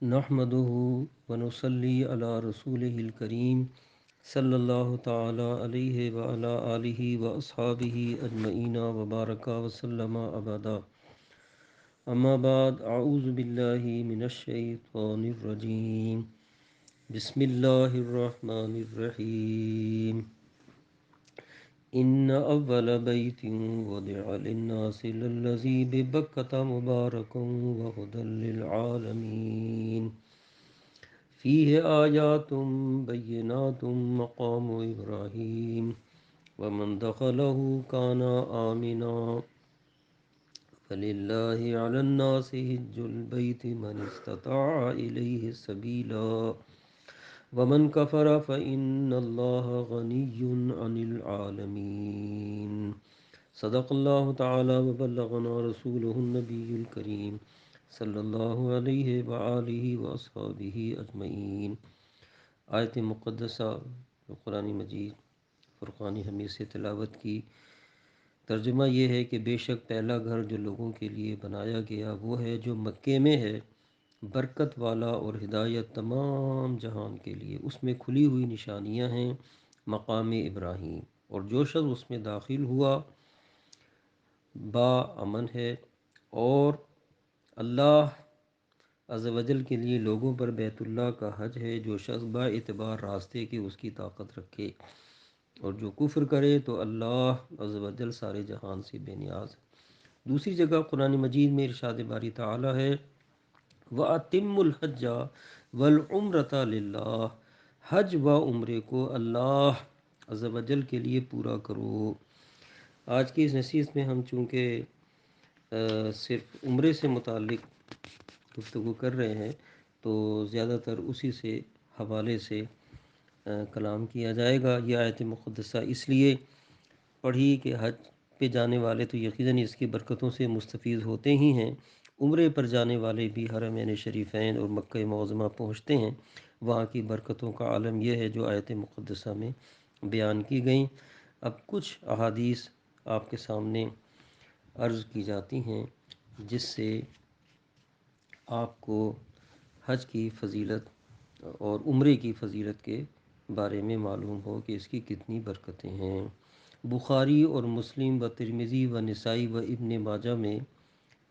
نحمده ونصلي على رسوله الكريم صلی اللہ تعالی علیہ وعلى آلہ واصحابہ اجمعین وبارک وسلم ابدا. اما بعد، اعوذ باللہ من الشیطان الرجیم. بسم اللہ الرحمن الرحیم. ان اول بیت وضع للناس للذی ببکۃ مبارکا وہدی للعالمین فیہ آیات بینات مقام ابراہیم ومن دخلہ کان آمنا فللہ علی الناس حج البیت من استطاع الیہ سبیلا ومن کفر فإن اللہ غنی عن العالمین. صدق اللہ تعالی وبلغنا رسولہ النبی الکریم صلی اللہ علیہ وآلہ وصحبہ اجمعین. آیت مقدسہ قرآن مجید فرقان حمید سے تلاوت کی. ترجمہ یہ ہے کہ بے شک پہلا گھر جو لوگوں کے لیے بنایا گیا وہ ہے جو مکے میں ہے، برکت والا اور ہدایت تمام جہان کے لیے. اس میں کھلی ہوئی نشانیاں ہیں مقام ابراہیم، اور جو شخص اس میں داخل ہوا با امن ہے. اور اللہ عز و جل کے لیے لوگوں پر بیت اللہ کا حج ہے. جو شخص با اعتبار راستے کی اس کی طاقت رکھے، اور جو کفر کرے تو اللہ عز و جل سارے جہان سے بے نیاز ہے. دوسری جگہ قرآن مجید میں ارشاد باری تعالی ہے وَأَتِمُّ الْحَجَّ وَالْعُمْرَةَ لِلَّهِ. حج و عمرے کو اللہ عز و جل کے لیے پورا کرو. آج کی اس نشست میں ہم چونکہ صرف عمرے سے متعلق گفتگو کر رہے ہیں تو زیادہ تر اسی سے حوالے سے کلام کیا جائے گا. یہ آیت مقدسہ اس لیے پڑھی کہ حج پہ جانے والے تو یقیناً اس کی برکتوں سے مستفید ہوتے ہی ہیں. عمرے پر جانے والے بھی حرمین شریفین اور مکہ معظمہ پہنچتے ہیں. وہاں کی برکتوں کا عالم یہ ہے جو آیت مقدسہ میں بیان کی گئیں. اب کچھ احادیث آپ کے سامنے عرض کی جاتی ہیں جس سے آپ کو حج کی فضیلت اور عمرے کی فضیلت کے بارے میں معلوم ہو کہ اس کی کتنی برکتیں ہیں. بخاری اور مسلم و ترمذی و نسائی و ابن ماجہ میں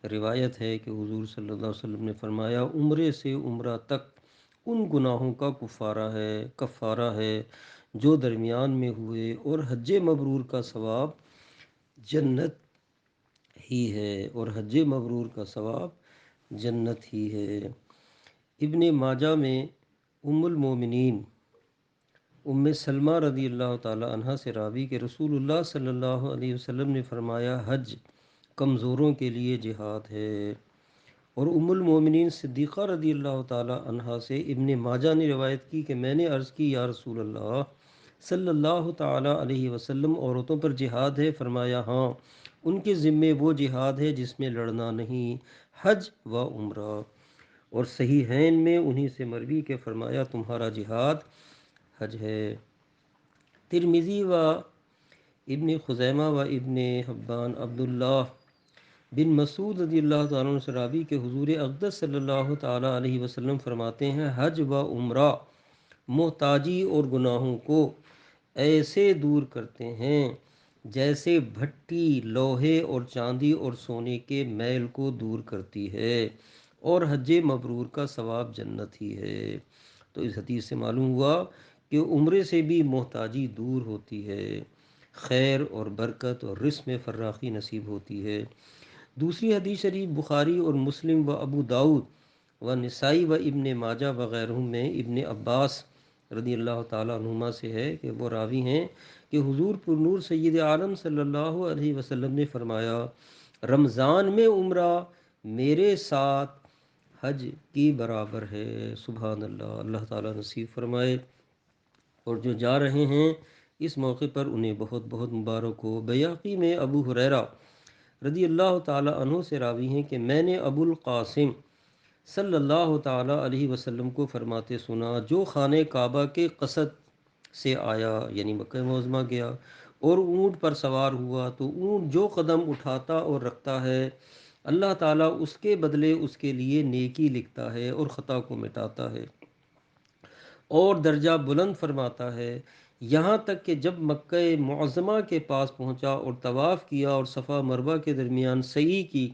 روایت ہے کہ حضور صلی اللہ علیہ وسلم نے فرمایا عمرے سے عمرہ تک ان گناہوں کا کفارہ ہے جو درمیان میں ہوئے، اور حج مبرور کا ثواب جنت ہی ہے، اور حج مبرور کا ثواب جنت ہی ہے. ابن ماجہ میں ام المومنین ام سلمہ رضی اللہ تعالی عنہ سے راوی کہ رسول اللہ صلی اللہ علیہ وسلم نے فرمایا حج کمزوروں کے لیے جہاد ہے. اور ام المومنین صدیقہ رضی اللہ تعالی عنہ سے ابن ماجہ نے روایت کی کہ میں نے عرض کی یا رسول اللہ صلی اللہ تعالی علیہ وسلم عورتوں پر جہاد ہے؟ فرمایا ہاں، ان کے ذمے وہ جہاد ہے جس میں لڑنا نہیں، حج و عمرہ. اور صحیحین میں انہی سے مروی کہ فرمایا تمہارا جہاد حج ہے. ترمذی و ابن خزیمہ و ابن حبان عبداللہ بن مسعود رضی اللہ تعالیٰ عنہ سے راوی کہ حضور اقدس صلی اللہ تعالیٰ علیہ وسلم فرماتے ہیں حج و عمرہ محتاجی اور گناہوں کو ایسے دور کرتے ہیں جیسے بھٹی لوہے اور چاندی اور سونے کے میل کو دور کرتی ہے، اور حج مبرور کا ثواب جنت ہی ہے. تو اس حدیث سے معلوم ہوا کہ عمرے سے بھی محتاجی دور ہوتی ہے، خیر اور برکت اور رزق میں فراخی نصیب ہوتی ہے. دوسری حدیث شریف بخاری اور مسلم و ابو داؤد و نسائی و ابن ماجہ وغیرہ میں ابن عباس رضی اللہ تعالیٰ عنہما سے ہے کہ وہ راوی ہیں کہ حضور پر نور سید عالم صلی اللہ علیہ وسلم نے فرمایا رمضان میں عمرہ میرے ساتھ حج کی برابر ہے. سبحان اللہ، اللہ تعالیٰ نصیب فرمائے. اور جو جا رہے ہیں اس موقع پر انہیں بہت بہت مبارک ہو. بیہقی میں ابو ہریرہ رضی اللہ تعالی عنہ سے راوی ہیں کہ میں نے ابو القاسم صلی اللہ تعالی علیہ وسلم کو فرماتے سنا جو خانہ کعبہ کے قصد سے آیا یعنی مکہ معظمہ گیا اور اونٹ پر سوار ہوا تو اونٹ جو قدم اٹھاتا اور رکھتا ہے اللہ تعالیٰ اس کے بدلے اس کے لیے نیکی لکھتا ہے اور خطا کو مٹاتا ہے اور درجہ بلند فرماتا ہے، یہاں تک کہ جب مکہ معظمہ کے پاس پہنچا اور طواف کیا اور صفا مروہ کے درمیان سعی کی،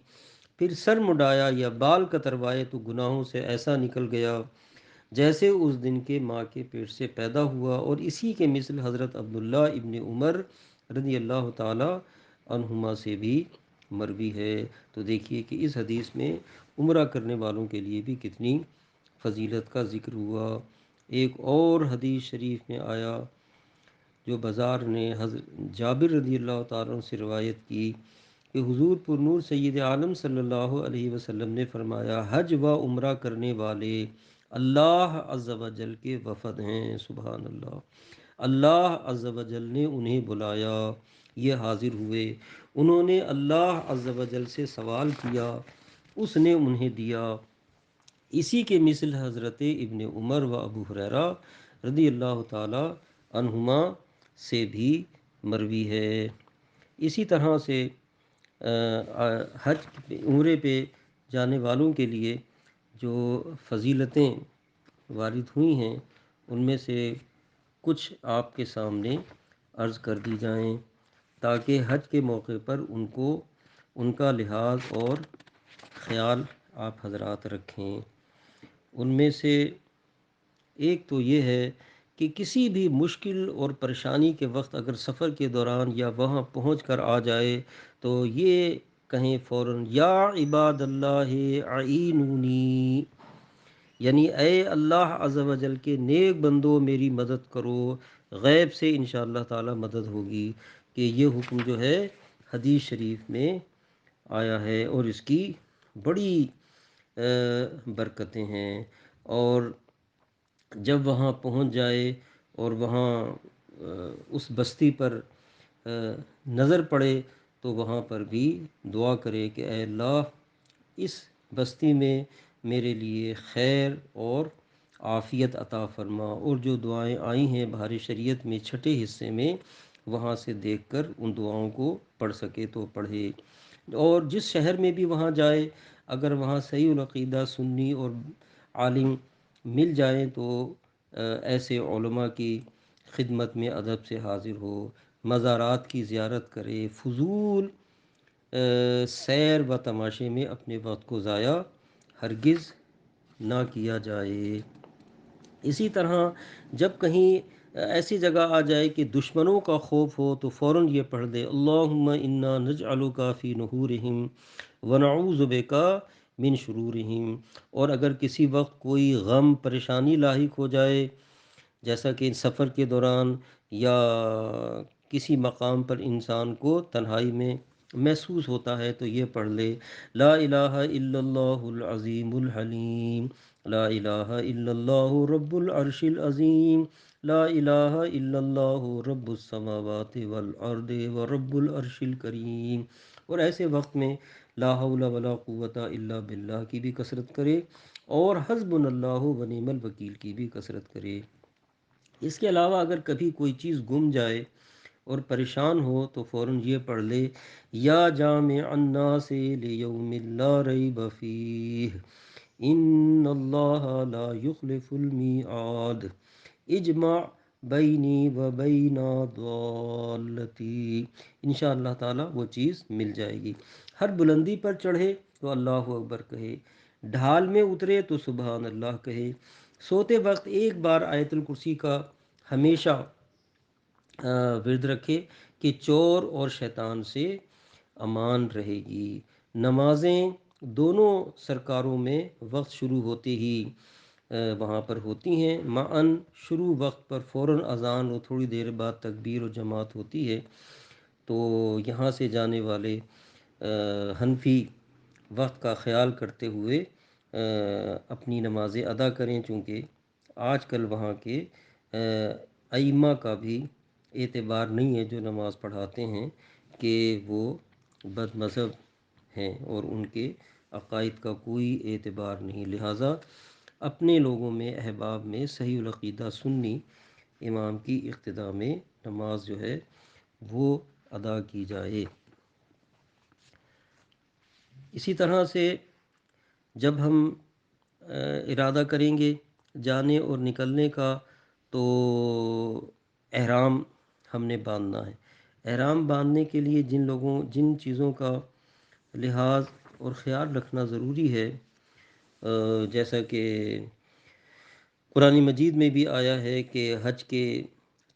پھر سر مڈایا یا بال کتروائے تو گناہوں سے ایسا نکل گیا جیسے اس دن کے ماں کے پیٹ سے پیدا ہوا۔ اور اسی کے مثل حضرت عبداللہ ابن عمر رضی اللہ تعالی عنہما سے بھی مروی ہے۔ تو دیکھیے کہ اس حدیث میں عمرہ کرنے والوں کے لیے بھی کتنی فضیلت کا ذکر ہوا۔ ایک اور حدیث شریف میں آیا جو بازار نے حضرت جابر رضی اللہ تعالیٰ عنہ سے روایت کی کہ حضور پر نور سید عالم صلی اللہ علیہ وسلم نے فرمایا، حج و عمرہ کرنے والے اللہ عز و جل کے وفد ہیں۔ سبحان اللہ، اللہ عز و جل نے انہیں بلایا، یہ حاضر ہوئے، انہوں نے اللہ عز و جل سے سوال کیا، اس نے انہیں دیا۔ اسی کے مثل حضرت ابن عمر و ابو ہریرہ رضی اللہ تعالی عنہما سے بھی مروی ہے۔ اسی طرح سے حج عمرے پہ جانے والوں کے لیے جو فضیلتیں وارد ہوئی ہیں ان میں سے کچھ آپ کے سامنے عرض کر دی جائیں تاکہ حج کے موقع پر ان کا لحاظ اور خیال آپ حضرات رکھیں۔ ان میں سے ایک تو یہ ہے کہ کسی بھی مشکل اور پریشانی کے وقت اگر سفر کے دوران یا وہاں پہنچ کر آ جائے تو یہ کہیں فوراً، یا عباد اللہ اعینونی، یعنی اے اللہ عز و جل کے نیک بندو میری مدد کرو، غیب سے انشاءاللہ تعالی مدد ہوگی۔ کہ یہ حکم جو ہے حدیث شریف میں آیا ہے اور اس کی بڑی برکتیں ہیں۔ اور جب وہاں پہنچ جائے اور وہاں اس بستی پر نظر پڑے تو وہاں پر بھی دعا کرے کہ اے اللہ اس بستی میں میرے لیے خیر اور عافیت عطا فرما۔ اور جو دعائیں آئی ہیں بہار شریعت میں چھٹے حصے میں، وہاں سے دیکھ کر ان دعاؤں کو پڑھ سکے تو پڑھے۔ اور جس شہر میں بھی وہاں جائے، اگر وہاں صحیح العقیدہ سنی اور عالم مل جائیں تو ایسے علماء کی خدمت میں ادب سے حاضر ہو، مزارات کی زیارت کرے، فضول سیر و تماشے میں اپنے وقت کو ضائع ہرگز نہ کیا جائے۔ اسی طرح جب کہیں ایسی جگہ آ جائے کہ دشمنوں کا خوف ہو تو فوراً یہ پڑھ دے، اللہم انا نجعلک فی نحورہم ونعوذ بک من شرورہم۔ اور اگر کسی وقت کوئی غم پریشانی لاحق ہو جائے، جیسا کہ سفر کے دوران یا کسی مقام پر انسان کو تنہائی میں محسوس ہوتا ہے تو یہ پڑھ لے، لا الہ الا اللہ العظیم الحلیم، لا الہ الا اللہ رب العرش العظیم، لا الہ الا اللہ رب السماوات والارض ورب العرش الکریم۔ اور ایسے وقت میں لا حول ولا قوت الا باللہ کی بھی کثرت کرے اور حسبنا اللہ ونعم الوکیل کی بھی کثرت کرے۔ اس کے علاوہ اگر کبھی کوئی چیز گم جائے اور پریشان ہو تو فوراً یہ پڑھ لے، یا جامع الناس لیوم لا ریب فیہ ان اللہ لا یخلف المیعاد اجمع بینی و بین ضالتی۔ انشاءاللہ تعالی وہ چیز مل جائے گی۔ ہر بلندی پر چڑھے تو اللہ اکبر کہے، ڈھال میں اترے تو سبحان اللہ کہے، سوتے وقت ایک بار آیت الکرسی کا ہمیشہ ورد رکھے کہ چور اور شیطان سے امان رہے گی۔ نمازیں دونوں سرکاروں میں وقت شروع ہوتے ہی وہاں پر ہوتی ہیں، معاً شروع وقت پر فوراً اذان اور تھوڑی دیر بعد تکبیر و جماعت ہوتی ہے۔ تو یہاں سے جانے والے حنفی وقت کا خیال کرتے ہوئے اپنی نمازیں ادا کریں، چونکہ آج کل وہاں کے ائمہ کا بھی اعتبار نہیں ہے جو نماز پڑھاتے ہیں کہ وہ بد مذہب ہیں اور ان کے عقائد کا کوئی اعتبار نہیں، لہٰذا اپنے لوگوں میں احباب میں صحیح العقیدہ سنی امام کی اقتداء میں نماز جو ہے وہ ادا کی جائے۔ اسی طرح سے جب ہم ارادہ کریں گے جانے اور نکلنے کا تو احرام ہم نے باندھنا ہے۔ احرام باندھنے کے لیے جن چیزوں کا لحاظ اور خیال رکھنا ضروری ہے، جیسا کہ قرآن مجید میں بھی آیا ہے کہ حج کے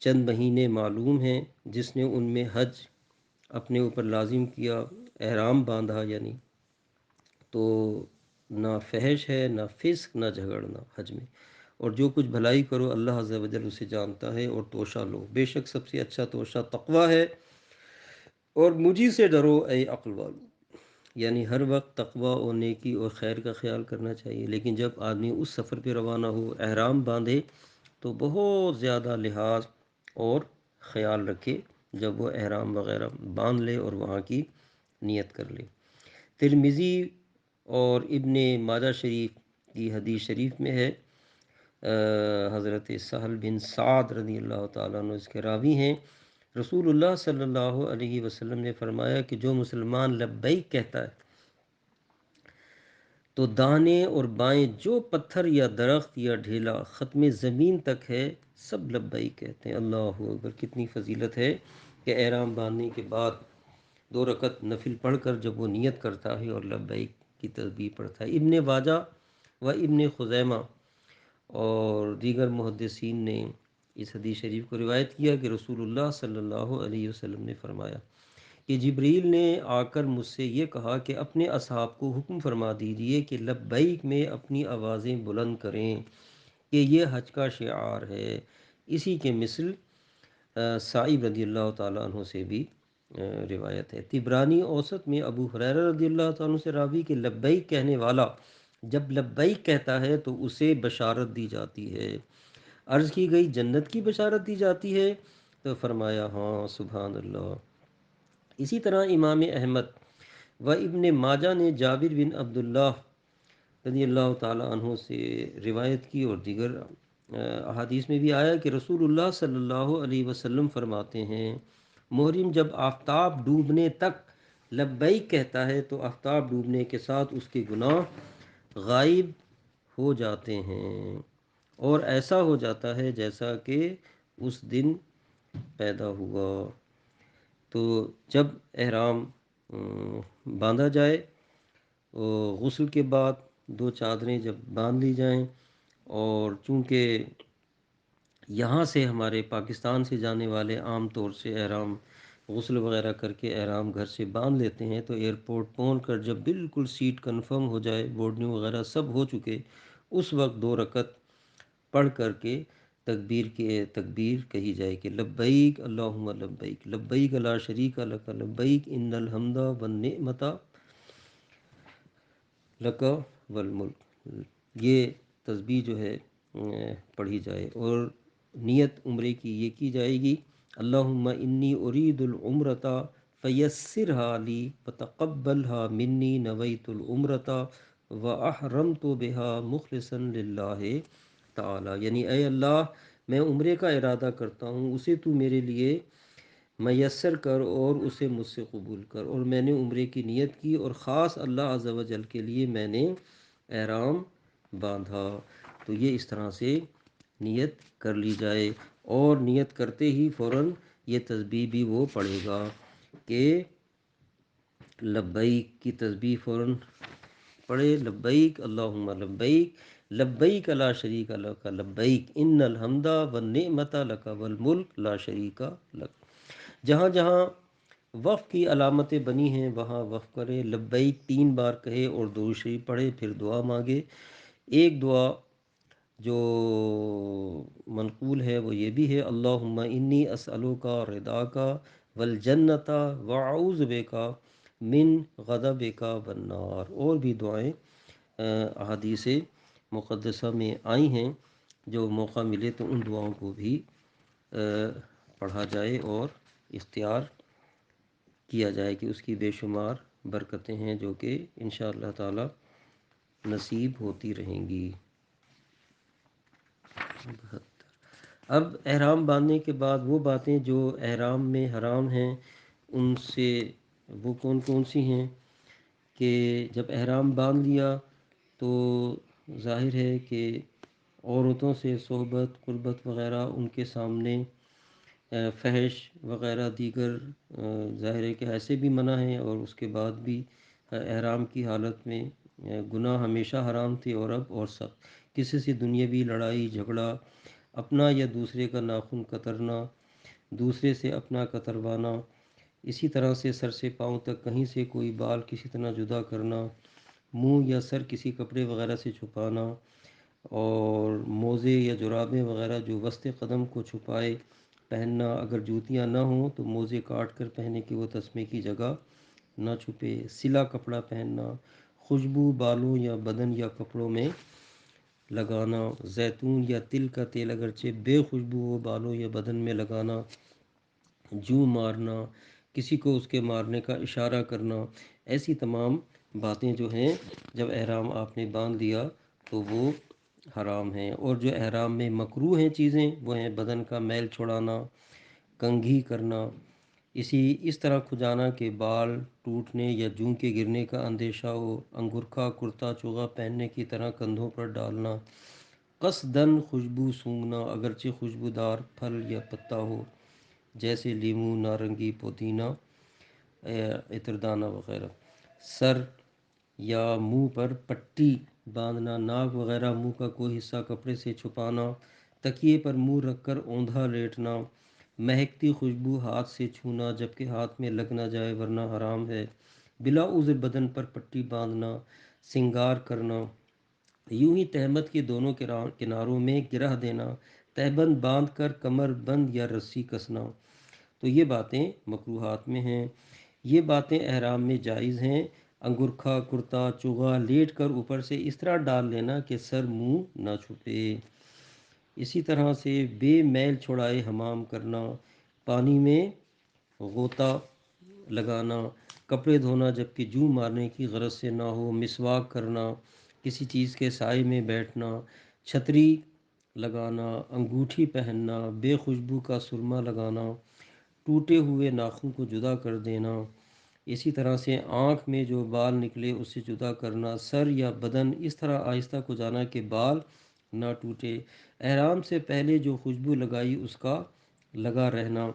چند مہینے معلوم ہیں، جس نے ان میں حج اپنے اوپر لازم کیا، احرام باندھا، یعنی تو نہ فحش ہے، نہ فسق، نہ جھگڑنا حج میں، اور جو کچھ بھلائی کرو اللہ عز و جل اسے جانتا ہے، اور توشہ لو، بے شک سب سے اچھا توشہ تقوی ہے، اور مجھی سے ڈرو اے عقل والو۔ یعنی ہر وقت تقوی اور نیکی اور خیر کا خیال کرنا چاہیے، لیکن جب آدمی اس سفر پہ روانہ ہو، احرام باندھے، تو بہت زیادہ لحاظ اور خیال رکھے جب وہ احرام وغیرہ باندھ لے اور وہاں کی نیت کر لے۔ ترمذی اور ابن ماجہ شریف کی حدیث شریف میں ہے، حضرت سہل بن سعد رضی اللہ تعالیٰ عنہ اس کے راوی ہیں، رسول اللہ صلی اللہ علیہ وسلم نے فرمایا کہ جو مسلمان لبیک کہتا ہے تو دانے اور بائیں جو پتھر یا درخت یا ڈھیلا ختم زمین تک ہے، سب لبیک کہتے ہیں۔ اللہ اکبر! کتنی فضیلت ہے کہ احرام باندھنے کے بعد 2 رکعت نفل پڑھ کر جب وہ نیت کرتا ہے اور لبیک کی تسبیح پڑھتا ہے۔ ابن واجہ و ابن خزیمہ اور دیگر محدثین نے اس حدیث شریف کو روایت کیا کہ رسول اللہ صلی اللہ علیہ وسلم نے فرمایا کہ جبریل نے آ کر مجھ سے یہ کہا کہ اپنے اصحاب کو حکم فرما دیجئے کہ لبیک میں اپنی آوازیں بلند کریں، کہ یہ حج کا شعار ہے۔ اسی کے مثل سعید رضی اللہ تعالیٰ عنہ سے بھی روایت ہے۔ طبرانی اوسط میں ابو ہریرہ رضی اللہ تعالیٰ عنہ سے راوی کہ لبیک کہنے والا جب لبیک کہتا ہے تو اسے بشارت دی جاتی ہے۔ عرض کی گئی جنت کی بشارت دی جاتی ہے؟ تو فرمایا ہاں، سبحان اللہ۔ اسی طرح امام احمد و ابن ماجہ نے جابر بن عبداللہ رضی اللہ تعالیٰ عنہ سے روایت کی، اور دیگر احادیث میں بھی آیا کہ رسول اللہ صلی اللہ علیہ وسلم فرماتے ہیں، محرم جب آفتاب ڈوبنے تک لبیک کہتا ہے تو آفتاب ڈوبنے کے ساتھ اس کے گناہ غائب ہو جاتے ہیں، اور ایسا ہو جاتا ہے جیسا کہ اس دن پیدا ہوا۔ تو جب احرام باندھا جائے، غسل کے بعد 2 چادریں جب باندھ لی جائیں، اور چونکہ یہاں سے ہمارے پاکستان سے جانے والے عام طور سے احرام غسل وغیرہ کر کے احرام گھر سے باندھ لیتے ہیں، تو ایئرپورٹ پہنچ کر جب بالکل سیٹ کنفرم ہو جائے، بورڈنگ وغیرہ سب ہو چکے، اس وقت 2 رکعت پڑھ کر کے تکبیر کہی جائے کہ لبیک اللہم لبیک، لبیک لا شریک لک لبیک، ان الحمد والنعمت لک والملک۔ یہ تسبیح جو ہے پڑھی جائے، اور نیت عمرے کی یہ کی جائے گی، اللہم انی ارید العمرۃ فیسرھا لی وتقبلھا منی، نویت العمرۃ واحرمت بھا مخلصا للہ تعالی۔ یعنی اے اللہ، میں عمرے کا ارادہ کرتا ہوں، اسے تو میرے لیے میسر کر اور اسے مجھ سے قبول کر، اور میں نے عمرے کی نیت کی، اور خاص اللہ عز و جل کے لیے میں نے احرام باندھا۔ تو یہ اس طرح سے نیت کر لی جائے، اور نیت کرتے ہی فوراً یہ تسبیح بھی وہ پڑھے گا کہ لبیک کی تسبیح فوراً پڑھے، لبیک اللہم لبیک، لبیک لا شریک لک لبیک، ان الحمد والنعمت لک والملک لا شریک لک۔ جہاں جہاں وقف کی علامتیں بنی ہیں وہاں وقف کرے، لبیک 3 بار کہے اور درود شریف پڑھے، پھر دعا مانگے۔ ایک دعا جو منقول ہے وہ یہ بھی ہے، اللہم انی اسألک رضاک والجنۃ واعوذ بک من غضبک والنار۔ اور بھی دعائیں احادیث مقدسہ میں آئی ہیں، جو موقع ملے تو ان دعاؤں کو بھی پڑھا جائے اور اختیار کیا جائے کہ اس کی بے شمار برکتیں ہیں جو کہ انشاءاللہ تعالی نصیب ہوتی رہیں گی۔ اب احرام باندھنے کے بعد وہ باتیں جو احرام میں حرام ہیں، ان سے وہ کون کون سی ہیں کہ جب احرام باندھ لیا تو ظاہر ہے کہ عورتوں سے صحبت قربت وغیرہ ان کے سامنے فحش وغیرہ دیگر ظاہر ہے کہ ایسے بھی منع ہیں، اور اس کے بعد بھی احرام کی حالت میں گناہ ہمیشہ حرام تھے، اور اب اور سخت کسی سے دنیاوی لڑائی جھگڑا، اپنا یا دوسرے کا ناخن کترنا، دوسرے سے اپنا کتروانا، اسی طرح سے سر سے پاؤں تک کہیں سے کوئی بال کسی طرح جدا کرنا، منہ یا سر کسی کپڑے وغیرہ سے چھپانا، اور موزے یا جرابیں وغیرہ جو وسط قدم کو چھپائے پہننا، اگر جوتیاں نہ ہوں تو موزے کاٹ کر پہنے کہ وہ تسمے کی جگہ نہ چھپے، سلا کپڑا پہننا، خوشبو بالوں یا بدن یا کپڑوں میں لگانا، زیتون یا تل کا تیل اگرچہ بے خوشبو ہو بالوں یا بدن میں لگانا، جو مارنا، کسی کو اس کے مارنے کا اشارہ کرنا، ایسی تمام باتیں جو ہیں جب احرام آپ نے باندھ دیا تو وہ حرام ہیں۔ اور جو احرام میں مکروہ ہیں چیزیں وہ ہیں بدن کا میل چھڑانا، کنگھی کرنا، اس طرح کھجانا کہ بال ٹوٹنے یا جوں کے گرنے کا اندیشہ ہو، انگرکھا کرتا چوغا پہننے کی طرح کندھوں پر ڈالنا، قصدن خوشبو سونگھنا اگرچہ خوشبودار پھل یا پتا ہو جیسے لیموں، نارنگی، پودینہ، عطردانہ وغیرہ، سر یا منہ پر پٹی باندھنا، ناک وغیرہ منہ کا کوئی حصہ کپڑے سے چھپانا، تکیے پر منہ رکھ کر اوندھا لیٹنا، مہکتی خوشبو ہاتھ سے چھونا جبکہ ہاتھ میں لگ نہ جائے ورنہ حرام ہے، بلا عذر بدن پر پٹی باندھنا، سنگار کرنا، یوں ہی تہمت کے دونوں کناروں میں گرہ دینا، تہبند باندھ کر کمر بند یا رسی کسنا، تو یہ باتیں مکروہات میں ہیں۔ یہ باتیں احرام میں جائز ہیں۔ انگرکھا کرتا چوغا لیٹ کر اوپر سے اس طرح ڈال لینا کہ سر منہ نہ چھپے، اسی طرح سے بے میل چھڑائے حمام کرنا، پانی میں غوطہ لگانا، کپڑے دھونا جبکہ جو مارنے کی غرض سے نہ ہو، مسواک کرنا، کسی چیز کے سائے میں بیٹھنا، چھتری لگانا، انگوٹھی پہننا، بے خوشبو کا سرما لگانا، ٹوٹے ہوئے ناخن کو جدا کر دینا، اسی طرح سے آنکھ میں جو بال نکلے اسے جدا کرنا، سر یا بدن اس طرح آہستہ کو جانا کہ بال نہ ٹوٹے، احرام سے پہلے جو خوشبو لگائی اس کا لگا رہنا،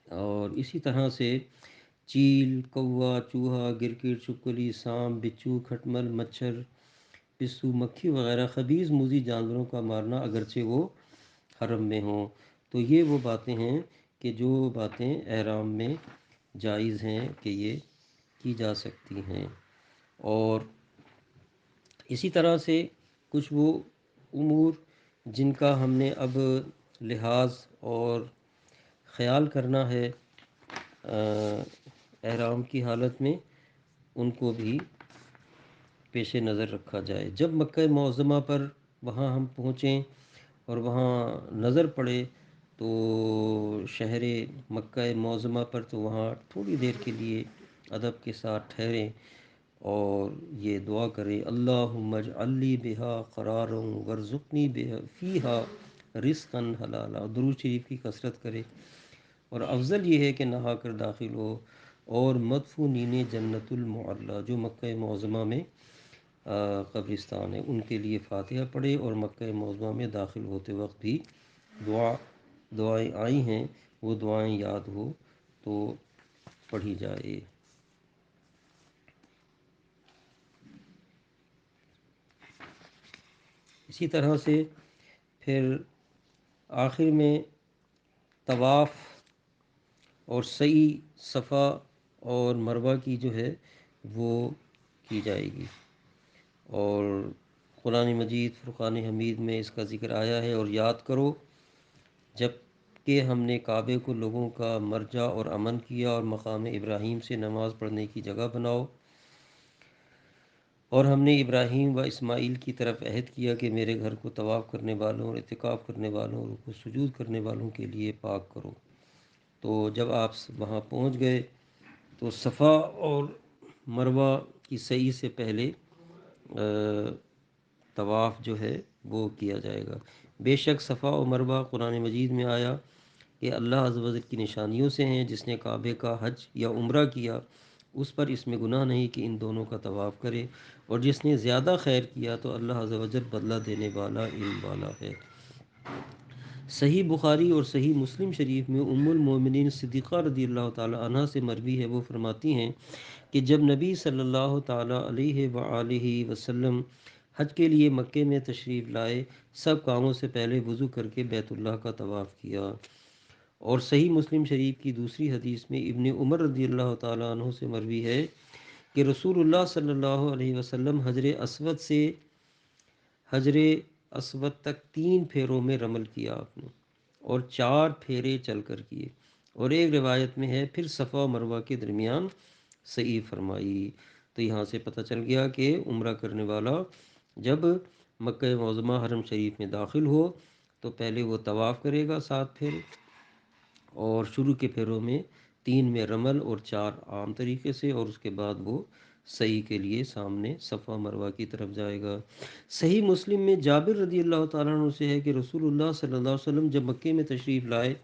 اور اسی طرح سے چیل، کوا، چوہا، گرگٹ، چھپکلی، سانپ، بچھو، کھٹمل، مچھر، پسو، مکھی وغیرہ خبیث موذی جانوروں کا مارنا اگرچہ وہ حرم میں ہوں۔ تو یہ وہ باتیں ہیں کہ جو باتیں احرام میں جائز ہیں کہ یہ کی جا سکتی ہیں، اور اسی طرح سے کچھ وہ امور جن کا ہم نے اب لحاظ اور خیال کرنا ہے احرام کی حالت میں، ان کو بھی پیش نظر رکھا جائے۔ جب مکہ معظمہ پر وہاں ہم پہنچیں اور وہاں نظر پڑے تو شہر مکہ معظمہ پر، تو وہاں تھوڑی دیر کے لیے ادب کے ساتھ ٹھہریں اور یہ دعا کریں، اللہم اجعل لی بہا قرارا وارزقنی بہا فیہا رزقا حلالا، درود شریف کی کثرت کرے، اور افضل یہ ہے کہ نہا کر داخل ہو، اور مدفونین جنت المعلی جو مکہ معظمہ میں قبرستان ہے ان کے لیے فاتحہ پڑھے، اور مکہ معظمہ میں داخل ہوتے وقت بھی دعائیں آئی ہیں وہ دعائیں یاد ہو تو پڑھی جائے۔ اسی طرح سے پھر آخر میں طواف اور سعی صفا اور مروہ کی جو ہے وہ کی جائے گی، اور قرآن مجید فرقان حمید میں اس کا ذکر آیا ہے، اور یاد کرو جب کہ ہم نے کعبے کو لوگوں کا مرجع اور امن کیا، اور مقام ابراہیم سے نماز پڑھنے کی جگہ بناؤ، اور ہم نے ابراہیم و اسماعیل کی طرف عہد کیا کہ میرے گھر کو طواف کرنے والوں اور اعتکاف کرنے والوں اور رکوع سجود کرنے والوں کے لیے پاک کرو۔ تو جب آپ وہاں پہنچ گئے تو صفا اور مروہ کی سعی سے پہلے طواف جو ہے وہ کیا جائے گا۔ بے شک صفا و مروہ قرآن مجید میں آیا کہ اللہ عز و جل کی نشانیوں سے ہیں، جس نے کعبے کا حج یا عمرہ کیا اس پر اس میں گناہ نہیں کہ ان دونوں کا طواف کرے، اور جس نے زیادہ خیر کیا تو اللہ عز و جل بدلہ دینے والا علم والا ہے۔ صحیح بخاری اور صحیح مسلم شریف میں ام المومنین صدیقہ رضی اللہ تعالی عنہ سے مروی ہے، وہ فرماتی ہیں کہ جب نبی صلی اللہ تعالی علیہ وآلہ وسلم حج کے لیے مکے میں تشریف لائے، سب کاموں سے پہلے وضو کر کے بیت اللہ کا طواف کیا۔ اور صحیح مسلم شریف کی دوسری حدیث میں ابن عمر رضی اللہ تعالیٰ عنہ سے مروی ہے کہ رسول اللہ صلی اللہ علیہ وسلم حجر اسود تک 3 پھیروں میں رمل کیا آپ نے، اور 4 پھیرے چل کر کیے، اور ایک روایت میں ہے پھر صفا و مروہ کے درمیان سعی فرمائی۔ تو یہاں سے پتہ چل گیا کہ عمرہ کرنے والا جب مکہ معظمہ حرم شریف میں داخل ہو تو پہلے وہ طواف کرے گا 7 پھیرے، اور شروع کے پھیروں میں 3 میں رمل اور 4 عام طریقے سے، اور اس کے بعد وہ سعی کے لیے سامنے صفا مروہ کی طرف جائے گا۔ صحیح مسلم میں جابر رضی اللہ تعالیٰ عنہ سے ہے کہ رسول اللہ صلی اللہ علیہ وسلم جب مکے میں تشریف لائے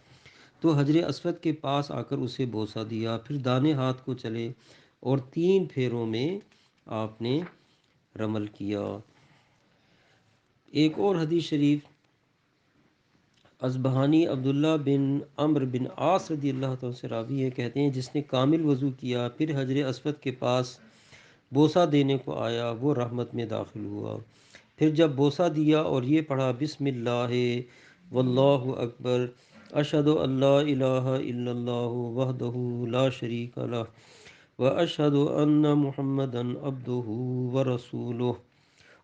تو حجر اسود کے پاس آ کر اسے بوسہ دیا، پھر دانے ہاتھ کو چلے اور 3 پھیروں میں آپ نے رمل کیا۔ ایک اور حدیث شریف ازبہانی عبداللہ بن عمرو بن عاص رضی اللہ تعالیٰ سے راوی ہے، کہتے ہیں جس نے کامل وضو کیا پھر حجر اسود کے پاس بوسہ دینے کو آیا وہ رحمت میں داخل ہوا۔ پھر جب بوسہ دیا اور یہ پڑھا بسم اللہ واللہ اکبر اشہد ان لا الہ الا اللہ وحدہ لا شریک لہ واشہد ان محمدا عبدہ ورسولہ،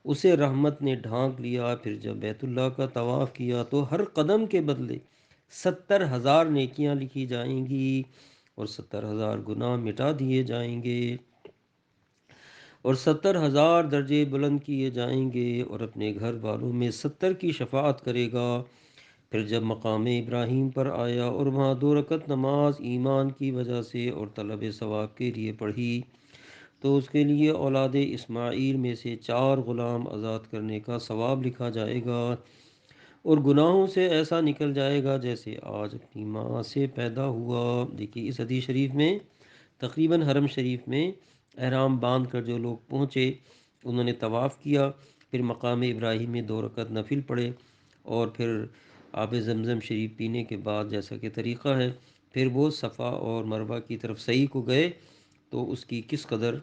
اسے رحمت نے ڈھانک لیا۔ پھر جب بیت اللہ کا طواف کیا تو ہر قدم کے بدلے 70,000 نیکیاں لکھی جائیں گی اور 70,000 گناہ مٹا دیے جائیں گے، اور 70,000 درجے بلند کیے جائیں گے، اور اپنے گھر والوں میں 70 کی شفاعت کرے گا۔ پھر جب مقام ابراہیم پر آیا اور وہاں 2 رکعت نماز ایمان کی وجہ سے اور طلب ثواب کے لیے پڑھی تو اس کے لیے اولاد اسماعیل میں سے 4 غلام آزاد کرنے کا ثواب لکھا جائے گا، اور گناہوں سے ایسا نکل جائے گا جیسے آج اپنی ماں سے پیدا ہوا۔ دیکھیے اس حدیث شریف میں تقریباً حرم شریف میں احرام باندھ کر جو لوگ پہنچے انہوں نے طواف کیا، پھر مقام ابراہیم میں 2 رکعت نفل پڑھے، اور پھر آب زمزم شریف پینے کے بعد جیسا کہ طریقہ ہے پھر وہ صفا اور مروہ کی طرف سعی کو گئے، تو اس کی کس قدر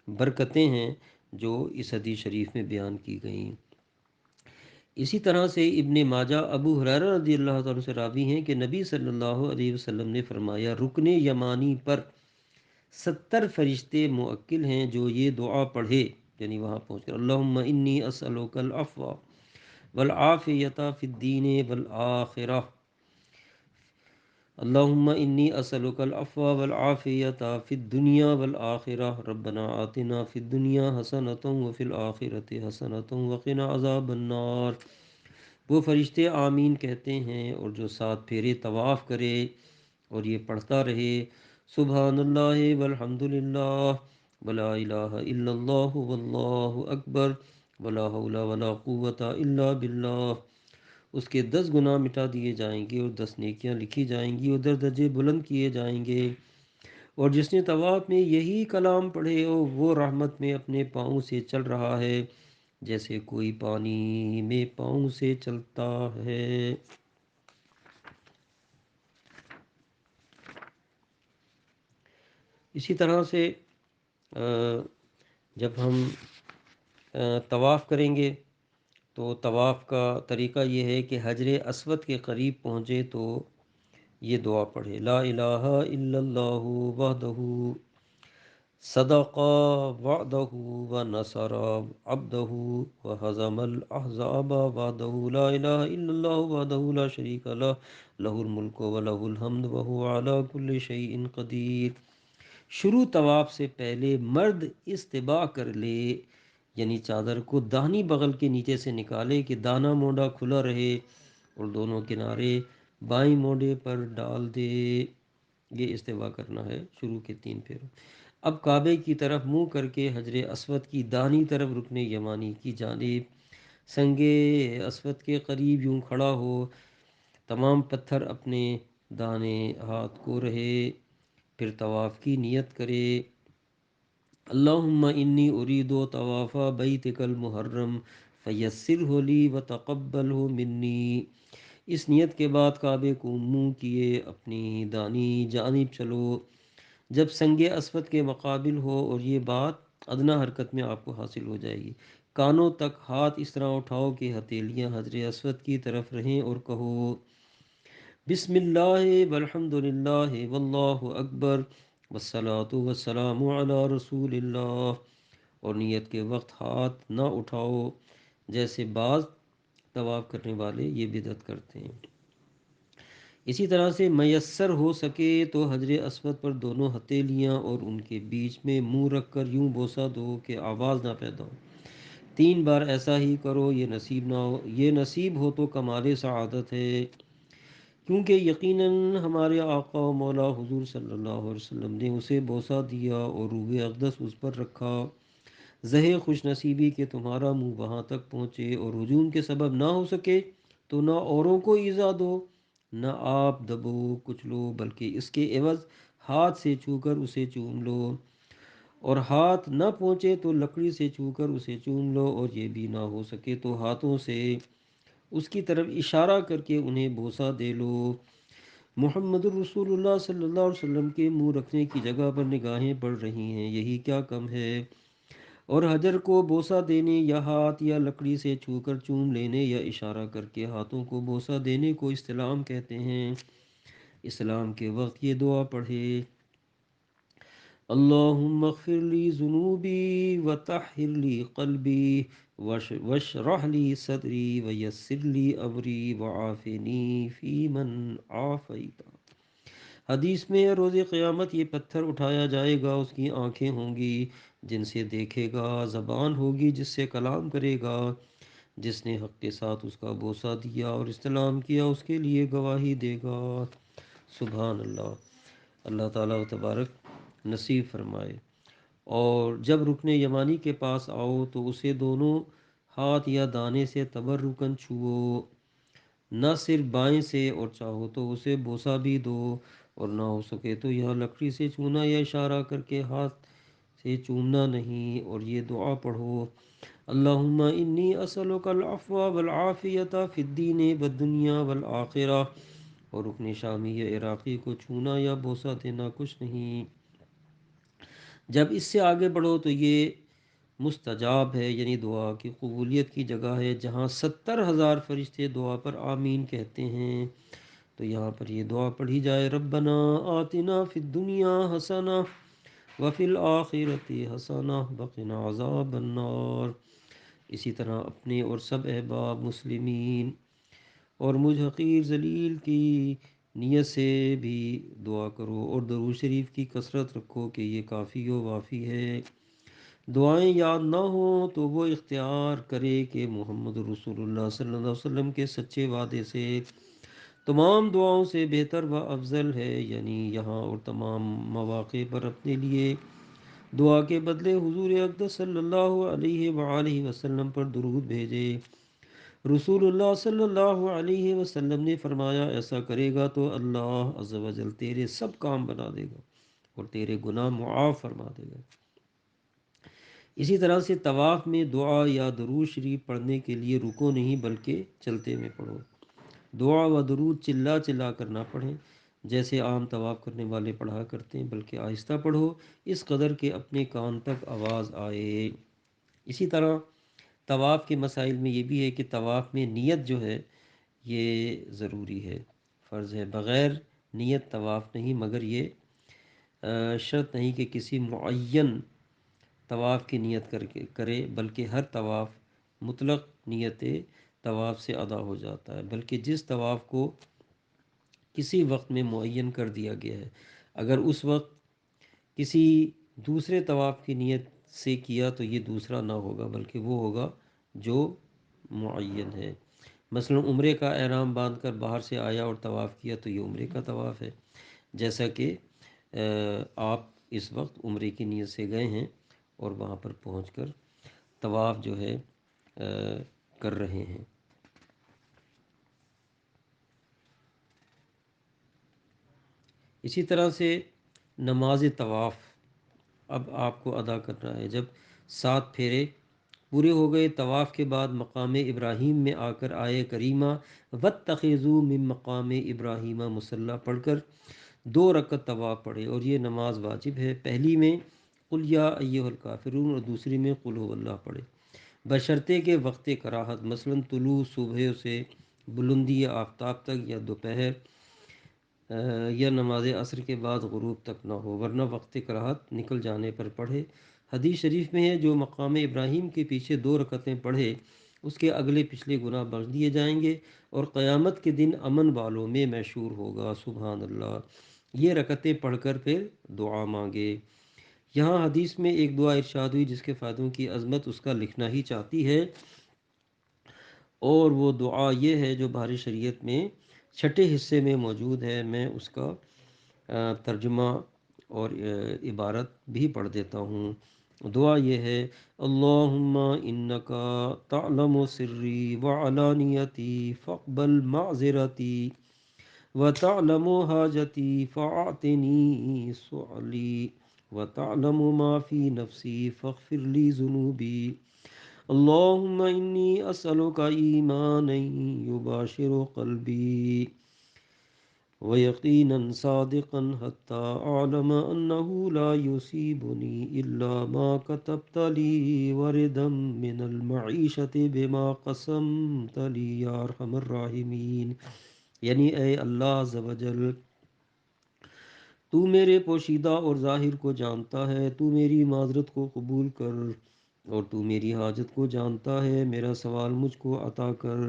برکتیں ہیں جو اس حدیث شریف میں بیان کی گئیں۔ اسی طرح سے ابن ماجہ ابو ہریرہ رضی اللہ تعالیٰ سے راوی ہیں کہ نبی صلی اللہ علیہ وسلم نے فرمایا رکن یمانی پر 70 فرشتے موکل ہیں جو یہ دعا پڑھے، یعنی وہاں پہنچ کر اللہم انی اسألک العفو والعافیۃ فی الدین والآخرہ، اللہم انی اسألک العفو والعافیۃ فی الدنیا والآخرہ، ربنا آتنا فی الدنیا حسنۃ وفی الآخرۃ حسنۃ وقنا عذاب النار۔ وہ فرشتے آمین کہتے ہیں، اور جو 7 پھیرے طواف کرے اور یہ پڑھتا رہے سبحان اللہ والحمد للہ ولا الہ الا اللہ واللہ اکبر ولا حول ولا قوۃ الا باللہ، اس کے 10 گناہ مٹا دیے جائیں گے اور 10 نیکیاں لکھی جائیں گی اور درجے بلند کیے جائیں گے۔ اور جس نے طواف میں یہی کلام پڑھے ہو وہ رحمت میں اپنے پاؤں سے چل رہا ہے جیسے کوئی پانی میں پاؤں سے چلتا ہے۔ اسی طرح سے جب ہم طواف کریں گے تو طواف کا طریقہ یہ ہے کہ حجر اسود کے قریب پہنچے تو یہ دعا پڑھے لا الہ الا اللہ وحدہ صدق وعدہ ونصر عبدہ وہزم الاحزاب وحدہ لا الہ الا اللہ وحدہ لا شریک لہ لہ الملک ولہ الحمد وہو علی کل شیء قدیر۔ شروع طواف سے پہلے مرد استباء کر لے، یعنی چادر کو داہنی بغل کے نیچے سے نکالے کہ دانا مونڈا کھلا رہے اور دونوں کنارے بائیں مونڈے پر ڈال دے، یہ استوا کرنا ہے شروع کے 3 پھیروں۔ اب کعبے کی طرف منہ کر کے حجر اسود کی داہنی طرف رکن یمانی کی جانب سنگ اسود کے قریب یوں کھڑا ہو، تمام پتھر اپنے دانے ہاتھ کو رہے، پھر طواف کی نیت کرے، اللہم انی ارید طواف بیتک المحرم فیسرہ لی وتقبلہ منی۔ اس نیت کے بعد کعبے کو منہ کیے اپنی دانی جانب چلو جب سنگ اسود کے مقابل ہو، اور یہ بات ادنا حرکت میں آپ کو حاصل ہو جائے گی۔ کانوں تک ہاتھ اس طرح اٹھاؤ کہ ہتھیلیاں حجر اسود کی طرف رہیں، اور کہو بسم اللہ والحمد للہ واللہ اکبر والصلاة والسلام علی رسول اللہ۔ اور نیت کے وقت ہاتھ نہ اٹھاؤ جیسے بعض طواف کرنے والے یہ بدعت کرتے ہیں۔ اسی طرح سے میسر ہو سکے تو حجر اسود پر دونوں ہتھیلیاں اور ان کے بیچ میں منہ رکھ کر یوں بوسہ دو کہ آواز نہ پیدا ہو۔ 3 بار ایسا ہی کرو، یہ نصیب ہو تو کمال سعادت ہے، کیونکہ یقیناً ہمارے آقا و مولا حضور صلی اللہ علیہ وسلم نے اسے بوسہ دیا اور روح اقدس اس پر رکھا۔ زہ خوش نصیبی کہ تمہارا منہ وہاں تک پہنچے اور ہجوم کے سبب نہ ہو سکے تو نہ اوروں کو ایذا دو، نہ آپ دبو کچلو، بلکہ اس کے عوض ہاتھ سے چھو کر اسے چوم لو، اور ہاتھ نہ پہنچے تو لکڑی سے چھو کر اسے چوم لو، اور یہ بھی نہ ہو سکے تو ہاتھوں سے اس کی طرف اشارہ کر کے انہیں بوسہ دے لو۔ محمد الرسول اللہ صلی اللہ علیہ وسلم کے منہ رکھنے کی جگہ پر نگاہیں پڑ رہی ہیں، یہی کیا کم ہے؟ اور حجر کو بوسہ دینے یا ہاتھ یا لکڑی سے چھو کر چوم لینے یا اشارہ کر کے ہاتھوں کو بوسہ دینے کو استلام کہتے ہیں۔ اسلام کے وقت یہ دعا پڑھے: اللہم اغفر لی ذنوبی وطہر لی قلبی واشرح لی صدری ویسر لی امری وعافنی فی من عافیت۔ حدیث میں روز قیامت یہ پتھر اٹھایا جائے گا، اس کی آنکھیں ہوں گی جن سے دیکھے گا، زبان ہوگی جس سے کلام کرے گا، جس نے حق کے ساتھ اس کا بوسہ دیا اور استلام کیا اس کے لیے گواہی دے گا۔ سبحان اللہ، اللہ تعالیٰ و تبارک نصیب فرمائے۔ اور جب رکن یمانی کے پاس آؤ تو اسے دونوں ہاتھ یا دانے سے تبرکن چھوؤ، نہ صرف بائیں سے، اور چاہو تو اسے بوسہ بھی دو، اور نہ ہو سکے تو یہ لکڑی سے چونا یا اشارہ کر کے ہاتھ سے چومنا نہیں۔ اور یہ دعا پڑھو: اللہم انی اسألک العفو والعافیت فی الدین والدنیا والآخرہ۔ اور رکن شامی یا عراقی کو چھونا یا بوسہ دینا کچھ نہیں۔ جب اس سے آگے بڑھو تو یہ مستجاب ہے، یعنی دعا کی قبولیت کی جگہ ہے، جہاں 70,000 فرشتے دعا پر آمین کہتے ہیں۔ تو یہاں پر یہ دعا پڑھی جائے: ربنا آتنا فی الدنیا حسنہ وفی الآخرۃ حسنہ وقنا عذاب النار۔ اسی طرح اپنے اور سب احباب مسلمین اور مجھ حقیر ذلیل کی نیت سے بھی دعا کرو، اور درود شریف کی کثرت رکھو کہ یہ کافی و وافی ہے۔ دعائیں یاد نہ ہوں تو وہ اختیار کرے کہ محمد رسول اللہ صلی اللہ علیہ وسلم کے سچے وعدے سے تمام دعاؤں سے بہتر و افضل ہے، یعنی یہاں اور تمام مواقع پر اپنے لیے دعا کے بدلے حضور اقدس صلی اللہ علیہ وآلہ وسلم پر درود بھیجے۔ رسول اللہ صلی اللہ علیہ وسلم نے فرمایا: ایسا کرے گا تو اللہ عز و جل تیرے سب کام بنا دے گا اور تیرے گناہ معاف فرما دے گا۔ اسی طرح سے طواف میں دعا یا درود شریف پڑھنے کے لیے رکو نہیں بلکہ چلتے میں پڑھو۔ دعا و درود چلا چلا کر نہ پڑھیں جیسے عام طواف کرنے والے پڑھا کرتے ہیں، بلکہ آہستہ پڑھو، اس قدر کہ اپنے کان تک آواز آئے۔ اسی طرح طواف کے مسائل میں یہ بھی ہے کہ طواف میں نیت جو ہے یہ ضروری ہے، فرض ہے۔ بغیر نیت طواف نہیں، مگر یہ شرط نہیں کہ کسی معین طواف کی نیت کر کے کرے، بلکہ ہر طواف مطلق نیت طواف سے ادا ہو جاتا ہے، بلکہ جس طواف کو کسی وقت میں معین کر دیا گیا ہے، اگر اس وقت کسی دوسرے طواف کی نیت سے کیا تو یہ دوسرا نہ ہوگا بلکہ وہ ہوگا جو معین ہے۔ مثلا عمرے کا احرام باندھ کر باہر سے آیا اور طواف کیا تو یہ عمرے کا طواف ہے، جیسا کہ آپ اس وقت عمرے کی نیت سے گئے ہیں اور وہاں پر پہنچ کر طواف جو ہے کر رہے ہیں۔ اسی طرح سے نماز طواف اب آپ کو ادا کرنا ہے۔ جب 7 پھیرے پورے ہو گئے، طواف کے بعد مقام ابراہیم میں آ کر آئے کریمہ وَاتَّخِذُوا مِن مقام ابراہیم مصلی پڑھ کر 2 رکعت طواف پڑھے، اور یہ نماز واجب ہے۔ پہلی میں قل یا ایھا الکافرون اور دوسری میں قل هو اللہ پڑھے، بشرطے کہ وقت کراہت، مثلا طلوع صبح سے بلندی آفتاب تک، یا دوپہر یا نماز عصر کے بعد غروب تک نہ ہو، ورنہ وقت کراہت نکل جانے پر پڑھے۔ حدیث شریف میں ہے جو مقام ابراہیم کے پیچھے 2 رکعتیں پڑھے اس کے اگلے پچھلے گناہ بخش دیے جائیں گے، اور قیامت کے دن امن والوں میں مشہور ہوگا۔ سبحان اللہ۔ یہ رکعتیں پڑھ کر پھر دعا مانگے۔ یہاں حدیث میں ایک دعا ارشاد ہوئی جس کے فائدوں کی عظمت اس کا لکھنا ہی چاہتی ہے، اور وہ دعا یہ ہے جو بحر شریعت میں چھٹے حصے میں موجود ہے۔ میں اس کا ترجمہ اور عبارت بھی پڑھ دیتا ہوں۔ دعا یہ ہے: اللہم انکا تعلم سری وعلانیتی فاقبل معذرتی وتعلم حاجتی فاعطنی سؤلی وتعلم ما فی نفسی فاغفر لی ذنوبی اللہم انی اسألک ایمانا یباشر قلبی ویقینا صادقا حتی اعلم انه لا یصیبنی الا ما کتبت لی وردا من المعیشت بما قسمت لی یا ارحم الراحمین۔ یعنی اے اللہ عز و جل، تو میرے پوشیدہ اور ظاہر کو جانتا ہے، تو میری معذرت کو قبول کر، اور تو میری حاجت کو جانتا ہے، میرا سوال مجھ کو عطا کر،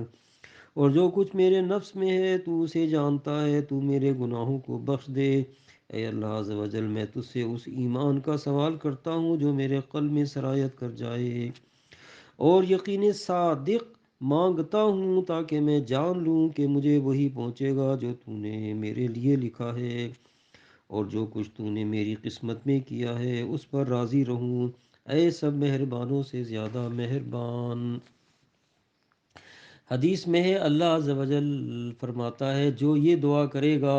اور جو کچھ میرے نفس میں ہے تو اسے جانتا ہے، تو میرے گناہوں کو بخش دے۔ اے اللہ عز و جل، میں تجھ سے اس ایمان کا سوال کرتا ہوں جو میرے قلب میں سرایت کر جائے، اور یقین صادق مانگتا ہوں تاکہ میں جان لوں کہ مجھے وہی پہنچے گا جو تو نے میرے لیے لکھا ہے، اور جو کچھ تو نے میری قسمت میں کیا ہے اس پر راضی رہوں۔ اے سب مہربانوں سے زیادہ مہربان۔ حدیث میں ہے اللہ عز و جل فرماتا ہے جو یہ دعا کرے گا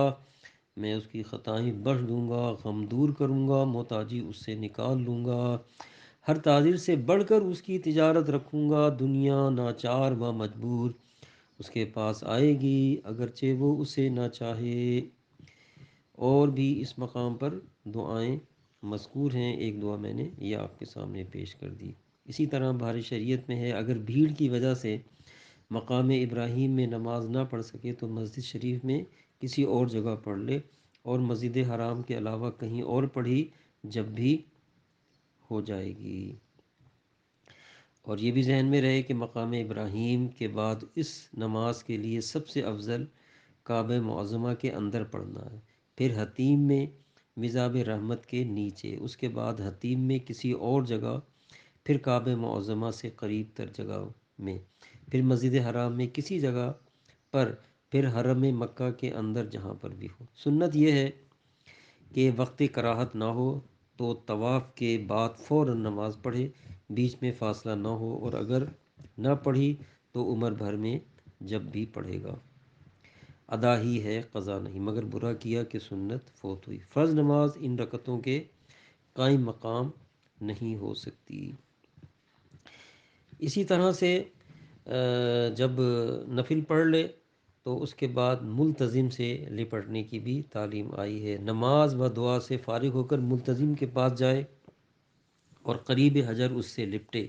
میں اس کی خطائیں بخش دوں گا، غم دور کروں گا، محتاجی اس سے نکال لوں گا، ہر تاجر سے بڑھ کر اس کی تجارت رکھوں گا، دنیا ناچار و مجبور اس کے پاس آئے گی اگرچہ وہ اسے نہ چاہے۔ اور بھی اس مقام پر دعائیں مذکور ہیں، ایک دعا میں نے یہ آپ کے سامنے پیش کر دی۔ اسی طرح بحر شریعت میں ہے اگر بھیڑ کی وجہ سے مقام ابراہیم میں نماز نہ پڑھ سکے تو مسجد شریف میں کسی اور جگہ پڑھ لے، اور مسجد حرام کے علاوہ کہیں اور پڑھی جب بھی ہو جائے گی۔ اور یہ بھی ذہن میں رہے کہ مقام ابراہیم کے بعد اس نماز کے لیے سب سے افضل کعبہ معظمہ کے اندر پڑھنا ہے، پھر حتیم میں مزاب رحمت کے نیچے، اس کے بعد حتیم میں کسی اور جگہ، پھر کعبہ معظمہ سے قریب تر جگہ میں، پھر مسجد حرام میں کسی جگہ پر، پھر حرم مکہ کے اندر جہاں پر بھی ہو۔ سنت یہ ہے کہ وقت کراہت نہ ہو تو طواف کے بعد فوراً نماز پڑھے، بیچ میں فاصلہ نہ ہو، اور اگر نہ پڑھی تو عمر بھر میں جب بھی پڑھے گا۔ ادا ہی ہے، قضا نہیں، مگر برا کیا کہ سنت فوت ہوئی۔ فرض نماز ان رکعتوں کے قائم مقام نہیں ہو سکتی۔ اسی طرح سے جب نفل پڑھ لے تو اس کے بعد ملتزم سے لپٹنے کی بھی تعلیم آئی ہے۔ نماز و دعا سے فارغ ہو کر ملتزم کے پاس جائے اور قریب حجر اس سے لپٹے،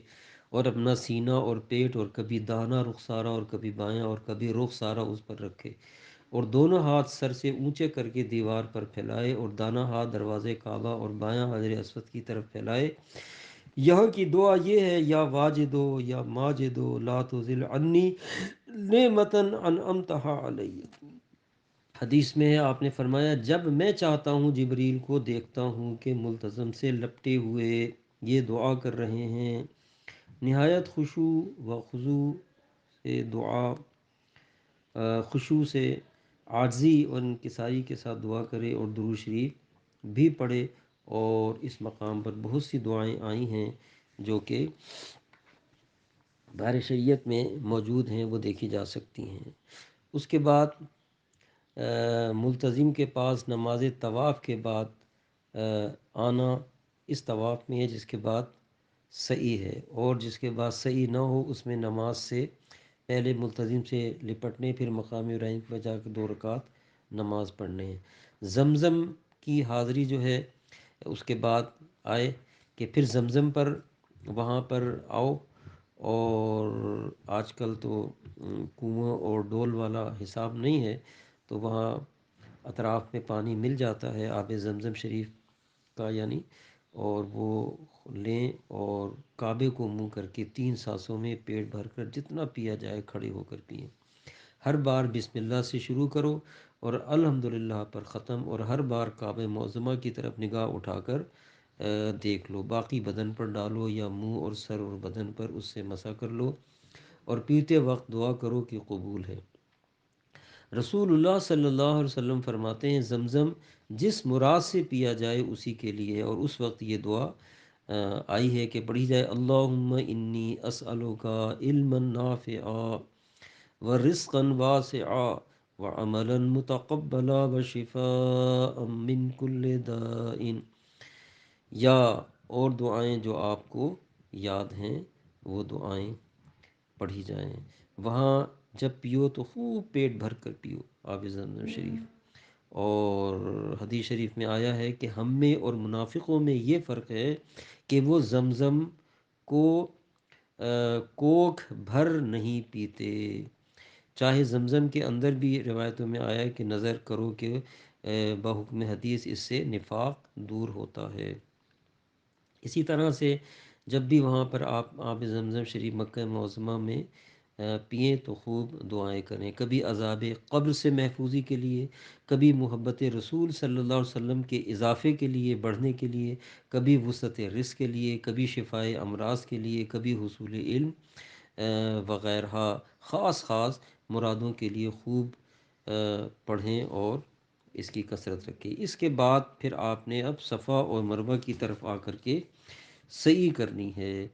اور اپنا سینہ اور پیٹ، اور کبھی داہنا رخسارہ اور کبھی بایاں، اور کبھی رخسارہ اس پر رکھے، اور دونوں ہاتھ سر سے اونچے کر کے دیوار پر پھیلائے، اور دانا ہاتھ دروازے کعبہ اور بایاں حجر اسود کی طرف پھیلائے۔ یہاں کی دعا یہ ہے: یا واجدو یا ماجدو لا تزل عنی نعمتا انعمتها علی۔ حدیث میں ہے آپ نے فرمایا جب میں چاہتا ہوں جبریل کو دیکھتا ہوں کہ ملتزم سے لپٹے ہوئے یہ دعا کر رہے ہیں، نہایت خشوع و خضوع سے دعا، خشوع سے عاجزی اور انکساری کے ساتھ دعا کرے، اور درود شریف بھی پڑھے۔ اور اس مقام پر بہت سی دعائیں آئی ہیں جو کہ بحر شریعت میں موجود ہیں، وہ دیکھی جا سکتی ہیں۔ اس کے بعد ملتزم کے پاس نماز طواف کے بعد آنا اس طواف میں ہے جس کے بعد سعی ہے، اور جس کے بعد سعی نہ ہو اس میں نماز سے پہلے ملتظم سے لپٹنے، پھر مقام ابراہیم پہ جا کے 2 رکعت نماز پڑھنے ہیں۔ زمزم کی حاضری جو ہے اس کے بعد آئے کہ پھر زمزم پر وہاں پر آؤ، اور آج کل تو کنواں اور ڈول والا حساب نہیں ہے، تو وہاں اطراف میں پانی مل جاتا ہے آب زمزم شریف کا یعنی، اور وہ لیں اور کعبے کو منہ کر کے 3 سانسوں میں پیٹ بھر کر جتنا پیا جائے کھڑے ہو کر پئیں۔ ہر بار بسم اللہ سے شروع کرو اور الحمدللہ پر ختم، اور ہر بار کعبہ معظمہ کی طرف نگاہ اٹھا کر دیکھ لو، باقی بدن پر ڈالو یا منہ اور سر اور بدن پر اس سے مسح کر لو، اور پیتے وقت دعا کرو کہ قبول ہے۔ رسول اللہ صلی اللہ علیہ وسلم فرماتے ہیں زمزم جس مراد سے پیا جائے اسی کے لیے، اور اس وقت یہ دعا آئی ہے کہ پڑھی جائے اللہم انی اسألک علما نافعا ورزقا واسعا وعملا متقبلا وشفاء من کل داء، یا اور دعائیں جو آپ کو یاد ہیں وہ دعائیں پڑھی جائیں۔ وہاں جب پیو تو خوب پیٹ بھر کر پیو آب زمزم شریف۔ اور حدیث شریف میں آیا ہے کہ ہم میں اور منافقوں میں یہ فرق ہے کہ وہ زمزم کو کوکھ بھر نہیں پیتے، چاہے زمزم کے اندر بھی روایتوں میں آیا ہے کہ نظر کرو کہ بحکم حدیث اس سے نفاق دور ہوتا ہے۔ اسی طرح سے جب بھی وہاں پر آپ آب زمزم شریف مکہ معظمہ میں پئیں تو خوب دعائیں کریں، کبھی عذاب قبر سے محفوظی کے لیے، کبھی محبت رسول صلی اللہ علیہ وسلم کے اضافے کے لیے، بڑھنے کے لیے، کبھی وسعت رزق کے لیے، کبھی شفائے امراض کے لیے، کبھی حصول علم وغیرہ خاص خاص مرادوں کے لیے خوب پڑھیں اور اس کی کثرت رکھیں۔ اس کے بعد پھر آپ نے اب صفا اور مروہ کی طرف آ کر کے سعی کرنی ہے۔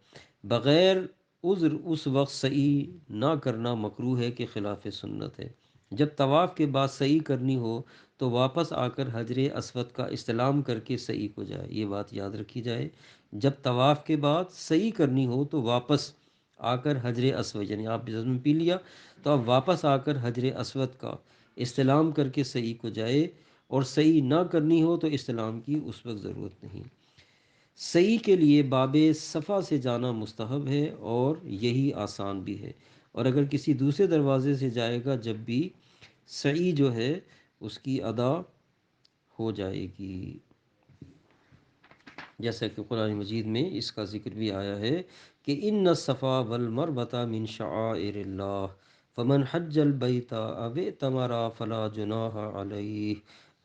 بغیر عذر اس وقت سعی نہ کرنا مکروہ ہے کہ خلاف سنت ہے۔ جب طواف کے بعد سعی کرنی ہو تو واپس آ کر حجر اسود کا استلام کر کے سعی کو جائے، یہ بات یاد رکھی جائے۔ جب طواف کے بعد سعی کرنی ہو تو واپس آ کر حجر اسود، یعنی آپ جزم پی لیا تو اب واپس آ کر حجر اسود کا استلام کر کے سعی کو جائے، اور سعی نہ کرنی ہو تو استلام کی اس وقت ضرورت نہیں۔ سعی کے لیے باب صفا سے جانا مستحب ہے اور یہی آسان بھی ہے، اور اگر کسی دوسرے دروازے سے جائے گا جب بھی سعی جو ہے اس کی ادا ہو جائے گی، جیسا کہ قرآن مجید میں اس کا ذکر بھی آیا ہے کہ ان الصفا والمروۃ من شعائر اللہ فمن حج البیت او اعتمر فلا جناح علیہ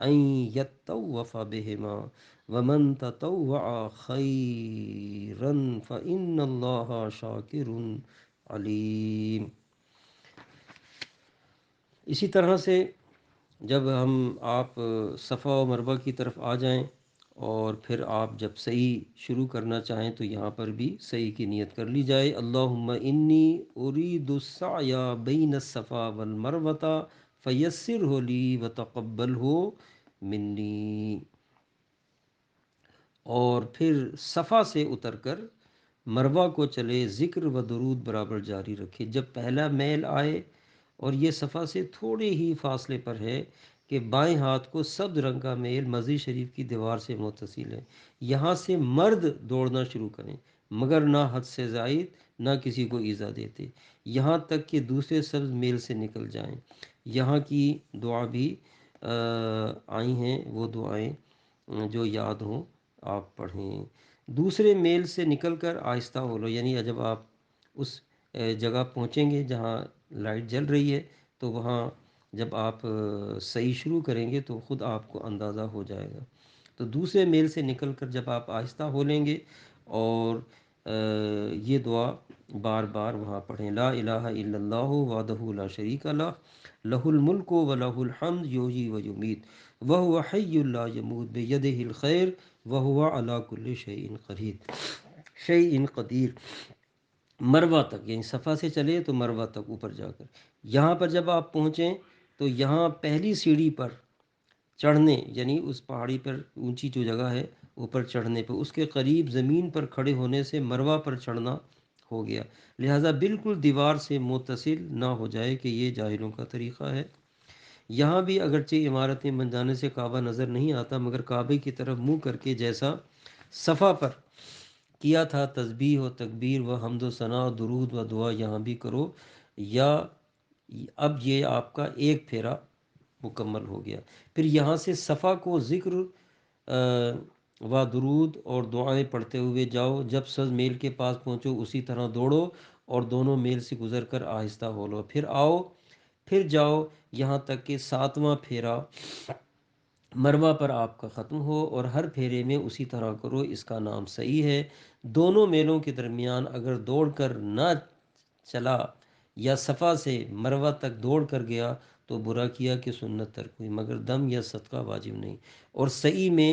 ان یطوف بہما ومن تطوع خیرا فإن اللہ شاکر علیم۔ اسی طرح سے جب آپ صفا و مروہ کی طرف آ جائیں اور پھر آپ جب سعی شروع کرنا چاہیں تو یہاں پر بھی سعی کی نیت کر لی جائے۔ اللہم انی ارید السعی بین الصفا والمروۃ فیسرہ لی وتقبلہ منی، اور پھر صفا سے اتر کر مروہ کو چلے، ذکر و درود برابر جاری رکھے۔ جب پہلا میل آئے اور یہ صفا سے تھوڑے ہی فاصلے پر ہے کہ بائیں ہاتھ کو سبز رنگ کا میل مسجد شریف کی دیوار سے متصل ہے، یہاں سے مرد دوڑنا شروع کریں، مگر نہ حد سے زائد نہ کسی کو ایذا دیتے، یہاں تک کہ دوسرے سبز میل سے نکل جائیں۔ یہاں کی دعا بھی آئی ہیں، وہ دعائیں جو یاد ہوں آپ پڑھیں۔ دوسرے میل سے نکل کر آہستہ ہو لو، یعنی جب آپ اس جگہ پہنچیں گے جہاں لائٹ جل رہی ہے تو وہاں جب آپ صحیح شروع کریں گے تو خود آپ کو اندازہ ہو جائے گا۔ تو دوسرے میل سے نکل کر جب آپ آہستہ ہو لیں گے اور یہ دعا بار بار وہاں پڑھیں، لا الہ الا اللہ وحدہ لا شریک لہ لہ الملک و لہ الحمد یحیی و یمیت وہو حی لا یموت بیدہ الخیر وہو علی کل شیء قدیر۔ مروہ تک، یعنی صفا سے چلے تو مروہ تک اوپر جا کر، یہاں پر جب آپ پہنچیں تو یہاں پہلی سیڑھی پر چڑھنے، یعنی اس پہاڑی پر اونچی جو جگہ ہے اوپر چڑھنے پہ، اس کے قریب زمین پر کھڑے ہونے سے مروہ پر چڑھنا ہو گیا، لہٰذا بالکل دیوار سے متصل نہ ہو جائے کہ یہ جاہلوں کا طریقہ ہے۔ یہاں بھی اگرچہ عمارتیں بن جانے سے کعبہ نظر نہیں آتا، مگر کعبے کی طرف منہ کر کے جیسا صفا پر کیا تھا تسبیح و تکبیر و حمد و ثنا و درود و دعا یہاں بھی کرو، یا اب یہ آپ کا ایک پھیرا مکمل ہو گیا۔ پھر یہاں سے صفا کو ذکر و درود اور دعائیں پڑھتے ہوئے جاؤ، جب سز میل کے پاس پہنچو اسی طرح دوڑو اور دونوں میل سے گزر کر آہستہ ہو لو، پھر آؤ، پھر جاؤ یہاں تک کہ 7واں پھیرا مروہ پر آپ کا ختم ہو، اور ہر پھیرے میں اسی طرح کرو، اس کا نام صحیح ہے۔ دونوں میلوں کے درمیان اگر دوڑ کر نہ چلا یا صفا سے مروہ تک دوڑ کر گیا تو برا کیا کہ سنت ترک ہوئی، مگر دم یا صدقہ واجب نہیں، اور صحیح میں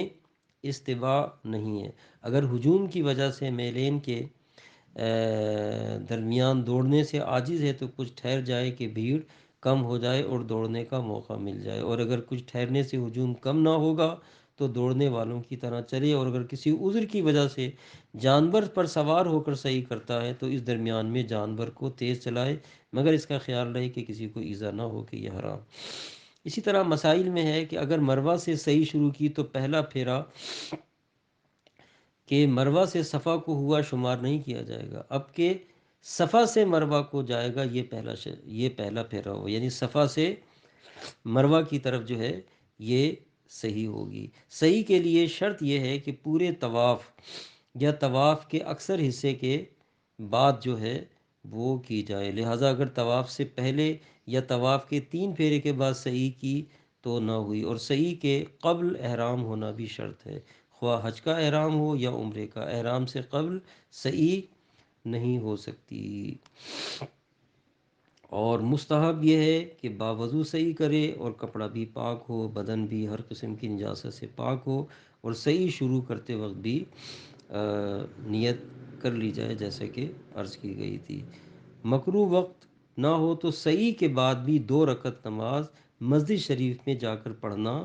استباع نہیں ہے۔ اگر ہجوم کی وجہ سے میلین کے درمیان دوڑنے سے عاجز ہے تو کچھ ٹھہر جائے کہ بھیڑ کم ہو جائے اور دوڑنے کا موقع مل جائے، اور اگر کچھ ٹھہرنے سے ہجوم کم نہ ہوگا تو دوڑنے والوں کی طرح چلے، اور اگر کسی عذر کی وجہ سے جانور پر سوار ہو کر صحیح کرتا ہے تو اس درمیان میں جانور کو تیز چلائے، مگر اس کا خیال رہے کہ کسی کو ایذا نہ ہو کہ یہ حرام۔ اسی طرح مسائل میں ہے کہ اگر مروہ سے صحیح شروع کی تو پہلا پھیرا کہ مروہ سے صفا کو ہوا شمار نہیں کیا جائے گا، اب کہ صفا سے مروہ کو جائے گا، یہ پہلا پھیرا ہو، یعنی صفا سے مروہ کی طرف جو ہے یہ صحیح ہوگی۔ صحیح کے لیے شرط یہ ہے کہ پورے طواف یا طواف کے اکثر حصے کے بعد جو ہے وہ کی جائے، لہٰذا اگر طواف سے پہلے یا طواف کے 3 پھیرے کے بعد صحیح کی تو نہ ہوئی، اور صحیح کے قبل احرام ہونا بھی شرط ہے، خواہ حج کا احرام ہو یا عمرے کا، احرام سے قبل صحیح نہیں ہو سکتی۔ اور مستحب یہ ہے کہ باوضو صحیح کرے، اور کپڑا بھی پاک ہو، بدن بھی ہر قسم کی نجاست سے پاک ہو، اور صحیح شروع کرتے وقت بھی نیت کر لی جائے جیسے کہ عرض کی گئی تھی۔ مکروہ وقت نہ ہو تو صحیح کے بعد بھی 2 رکعت نماز مسجد شریف میں جا کر پڑھنا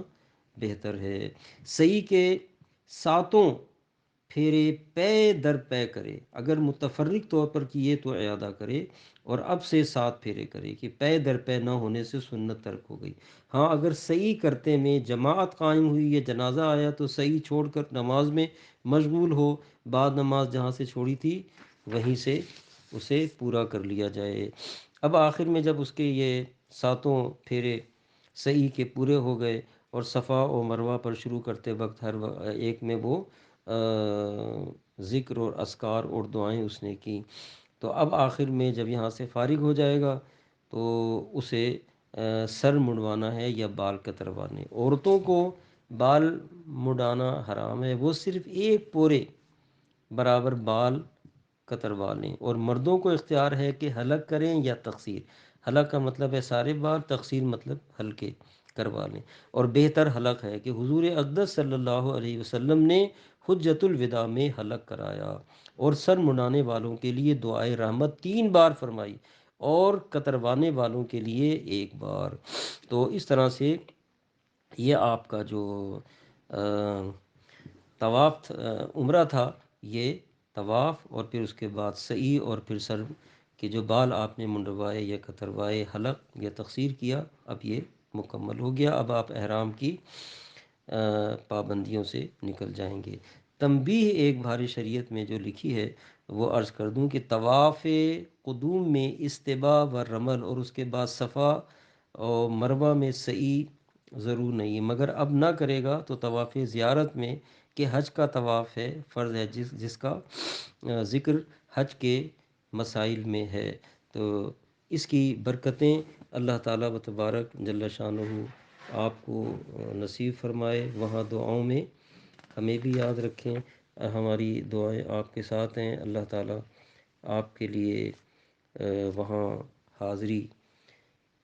بہتر ہے۔ صحیح کے 7 پھیرے پے در پے کرے، اگر متفرق طور پر کیے تو اعادہ کرے، اور اب سے 7 پھیرے کرے کہ پے در پے نہ ہونے سے سنت ترک ہو گئی۔ ہاں اگر صحیح کرتے میں جماعت قائم ہوئی یا جنازہ آیا تو صحیح چھوڑ کر نماز میں مشغول ہو، بعد نماز جہاں سے چھوڑی تھی وہیں سے اسے پورا کر لیا جائے۔ اب آخر میں جب اس کے یہ 7 پھیرے صحیح کے پورے ہو گئے اور صفا و مروہ پر شروع کرتے وقت ہر ایک میں وہ ذکر اور اذکار اور دعائیں اس نے کی، تو اب آخر میں جب یہاں سے فارغ ہو جائے گا تو اسے سر منڈوانا ہے یا بال کتروانے۔ عورتوں کو بال مڈانا حرام ہے، وہ صرف 1 پورے برابر بال کتروا لیں، اور مردوں کو اختیار ہے کہ حلق کریں یا تقصیر، حلق کا مطلب ہے سارے بال، تقصیر مطلب ہلکے کروا لیں، اور بہتر حلق ہے کہ حضور اقدس صلی اللہ علیہ وسلم نے حجۃ الوداع میں حلق کرایا، اور سر منڈانے والوں کے لیے دعائے رحمت 3 بار فرمائی، اور کتروانے والوں کے لیے 1 بار۔ تو اس طرح سے یہ آپ کا جو طواف عمرہ تھا، یہ طواف اور پھر اس کے بعد سعی اور پھر سر کے جو بال آپ نے منڈوائے یا کتروائے، حلق یا تقصیر کیا، اب یہ مکمل ہو گیا۔ اب آپ احرام کی پابندیوں سے نکل جائیں گے۔ تنبیہ ایک بھاری شریعت میں جو لکھی ہے وہ عرض کر دوں کہ طواف قدوم میں استباء و رمل اور اس کے بعد صفا اور مروہ میں سعی ضرور نہیں ہے، مگر اب نہ کرے گا تو طواف زیارت میں کہ حج کا طواف ہے فرض ہے، جس کا ذکر حج کے مسائل میں ہے، تو اس کی برکتیں اللہ تعالیٰ و تبارک جل شانہ آپ کو نصیب فرمائے۔ وہاں دعاؤں میں ہمیں بھی یاد رکھیں، ہماری دعائیں آپ کے ساتھ ہیں، اللہ تعالیٰ آپ کے لیے وہاں حاضری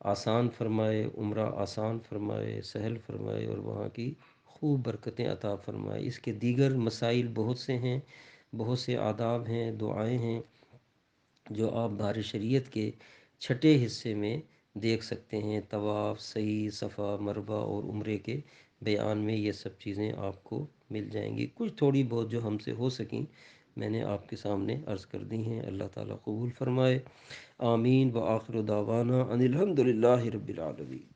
آسان فرمائے، عمرہ آسان فرمائے، سہل فرمائے، اور وہاں کی خوب برکتیں عطا فرمائے۔ اس کے دیگر مسائل بہت سے ہیں، بہت سے آداب ہیں، دعائیں ہیں جو آپ بار شریعت کے 6 حصے میں دیکھ سکتے ہیں، طواف، سعی، صفا، مروہ اور عمرے کے بیان میں یہ سب چیزیں آپ کو مل جائیں گی. کچھ تھوڑی بہت جو ہم سے ہو سکیں میں نے آپ کے سامنے عرض کر دی ہیں. اللہ تعالیٰ قبول فرمائے. آمین. وآخر دعوانا ان الحمد للہ رب العالمین.